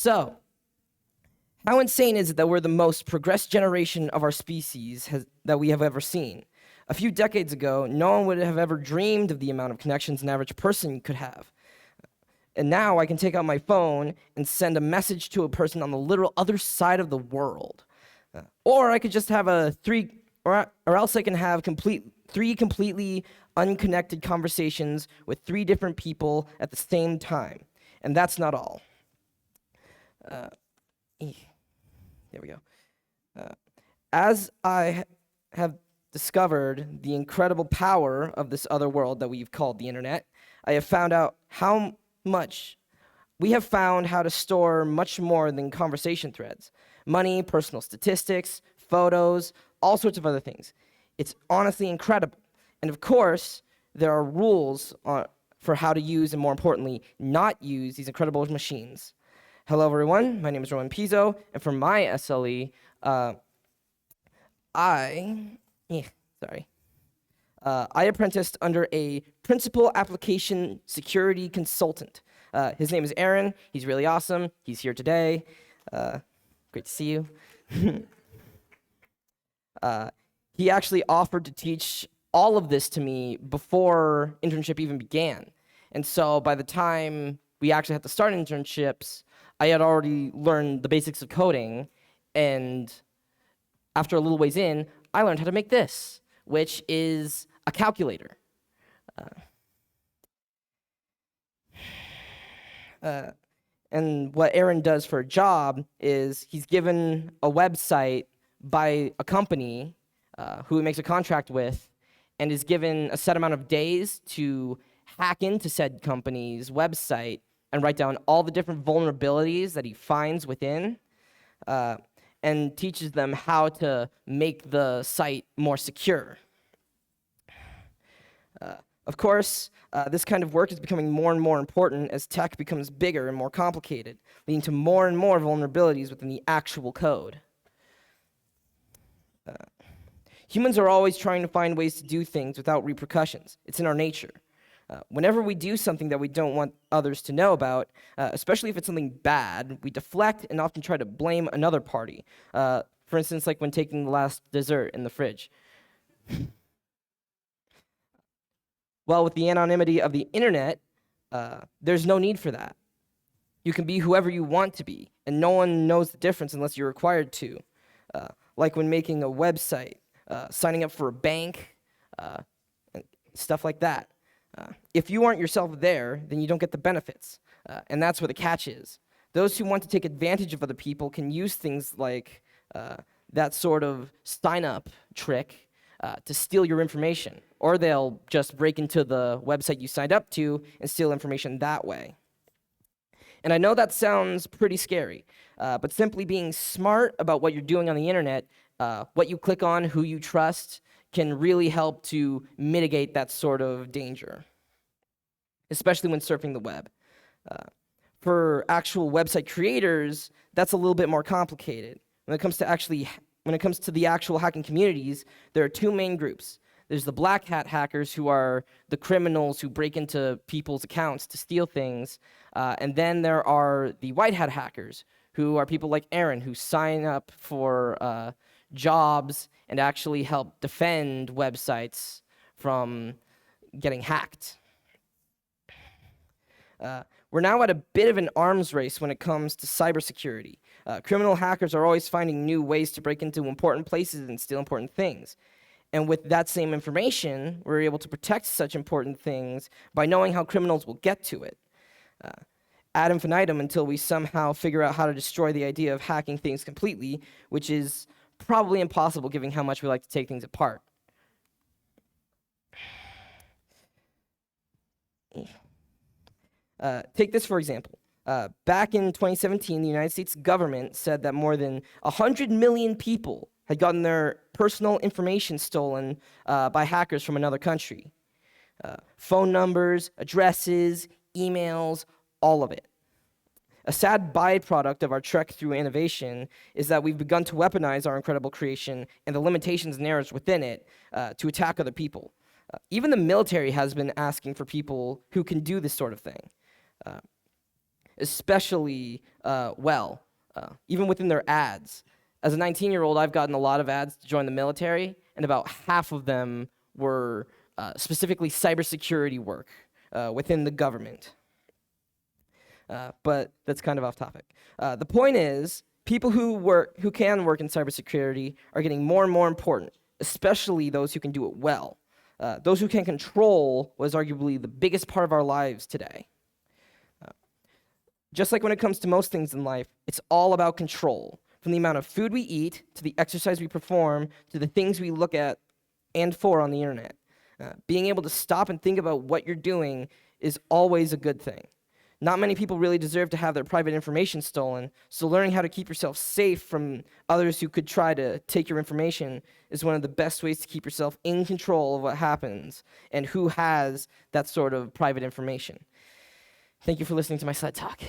So, how insane is it that we're the most progressed generation of our species that we have ever seen? A few decades ago, no one would have ever dreamed of the amount of connections an average person could have. And now I can take out my phone and send a message to a person on the literal other side of the world. Or I could just have or else I can have three completely unconnected conversations with three different people at the same time. And that's not all. There we go. As I have discovered the incredible power of this other world that we've called the internet, I have found out how to store much more than conversation threads. Money, personal statistics, photos, all sorts of other things. It's honestly incredible. And of course, there are rules for how to use and, more importantly, not use these incredible machines. Hello, everyone. My name is Pizzo, and for my SLE, I apprenticed under a principal application security consultant. His name is Aaron. He's really awesome. He's here today. Great to see you. He actually offered to teach all of this to me before internship even began. And so by the time we actually had to start internships, I had already learned the basics of coding, and after a little ways in, I learned how to make this, which is a calculator. And what Aaron does for a job is he's given a website by a company who he makes a contract with, and is given a set amount of days to hack into said company's website and write down all the different vulnerabilities that he finds within, and teaches them how to make the site more secure. Of course, this kind of work is becoming more and more important as tech becomes bigger and more complicated, leading to more and more vulnerabilities within the actual code. Humans are always trying to find ways to do things without repercussions. It's in our nature. Whenever we do something that we don't want others to know about, especially if it's something bad, we deflect and often try to blame another party. For instance, like when taking the last dessert in the fridge. Well, with the anonymity of the internet, there's no need for that. You can be whoever you want to be, and no one knows the difference unless you're required to. Like when making a website, signing up for a bank, stuff like that. If you aren't yourself there, then you don't get the benefits. And that's where the catch is. Those who want to take advantage of other people can use things like that sort of sign-up trick to steal your information. Or they'll just break into the website you signed up to and steal information that way. And I know that sounds pretty scary, but simply being smart about what you're doing on the internet, what you click on, who you trust, can really help to mitigate that sort of danger, especially when surfing the web. For actual website creators, that's a little bit more complicated. When it comes to the actual hacking communities, there are two main groups. There's the black hat hackers, who are the criminals who break into people's accounts to steal things, and then there are the white hat hackers, who are people like Aaron, who sign up for jobs and actually help defend websites from getting hacked. We're now at a bit of an arms race when it comes to cybersecurity. Criminal hackers are always finding new ways to break into important places and steal important things. And with that same information, we're able to protect such important things by knowing how criminals will get to it. Ad infinitum, until we somehow figure out how to destroy the idea of hacking things completely, which is probably impossible given how much we like to take things apart. Take this for example. Back in 2017, the United States government said that more than 100 million people had gotten their personal information stolen by hackers from another country. Phone numbers, addresses, emails, all of it. A sad byproduct of our trek through innovation is that we've begun to weaponize our incredible creation and the limitations and errors within it to attack other people. Even the military has been asking for people who can do this sort of thing. especially well, even within their ads. As a 19-year-old, I've gotten a lot of ads to join the military, and about half of them were specifically cybersecurity work within the government. But that's kind of off topic. The point is, people who can work in cybersecurity are getting more and more important, especially those who can do it well. Those who can control what is arguably the biggest part of our lives today. Just like when it comes to most things in life, it's all about control. From the amount of food we eat, to the exercise we perform, to the things we look at and for on the internet. Being able to stop and think about what you're doing is always a good thing. Not many people really deserve to have their private information stolen, so learning how to keep yourself safe from others who could try to take your information is one of the best ways to keep yourself in control of what happens and who has that sort of private information. Thank you for listening to my SLED talk.